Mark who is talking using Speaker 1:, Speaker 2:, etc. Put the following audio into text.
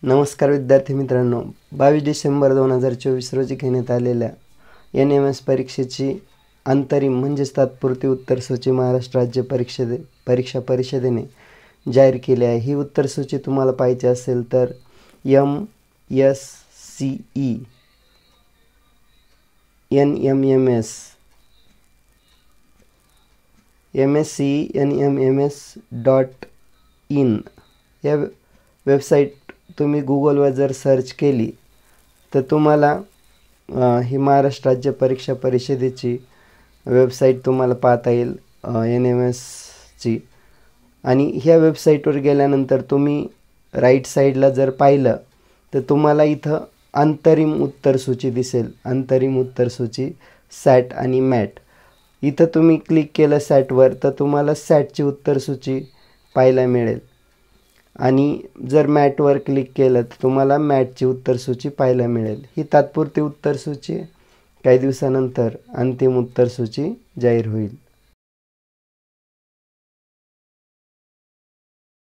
Speaker 1: नमस्कार विद्यार्थी मित्रांनो, 22 डिसेंबर 2024 रोजी घेण्यात आलेल्या NMS परीक्षेची अंतरिम म्हणजेच तात्पुरती उत्तरसूची महाराष्ट्र राज्य परीक्षा परिषदेने जाहीर केली आहे। ही उत्तरसूची तुम्हाला पाहिजे असेल तर MSCE NMMS.in या वेबसाईट तुम्ही गूगलवर जर सर्च केली तर तुम्हाला ही महाराष्ट्र राज्य परीक्षा परिषदेची वेबसाईट तुम्हाला पाहता येईल NMSची। आणि ह्या वेबसाईटवर गेल्यानंतर तुम्ही राईट साईडला जर पाहिलं तर तुम्हाला इथं अंतरिम उत्तरसूची दिसेल। अंतरिम उत्तरसूची सॅट आणि मॅट। इथं तुम्ही क्लिक केलं सॅटवर तर तुम्हाला सॅटची उत्तरसूची पाहायला मिळेल आणि जर मॅटवर क्लिक केलं तर तुम्हाला मॅटची उत्तरसूची पाहायला मिळेल। ही तात्पुरती उत्तरसूची काही दिवसानंतर अंतिम उत्तरसूची जाहीर होईल।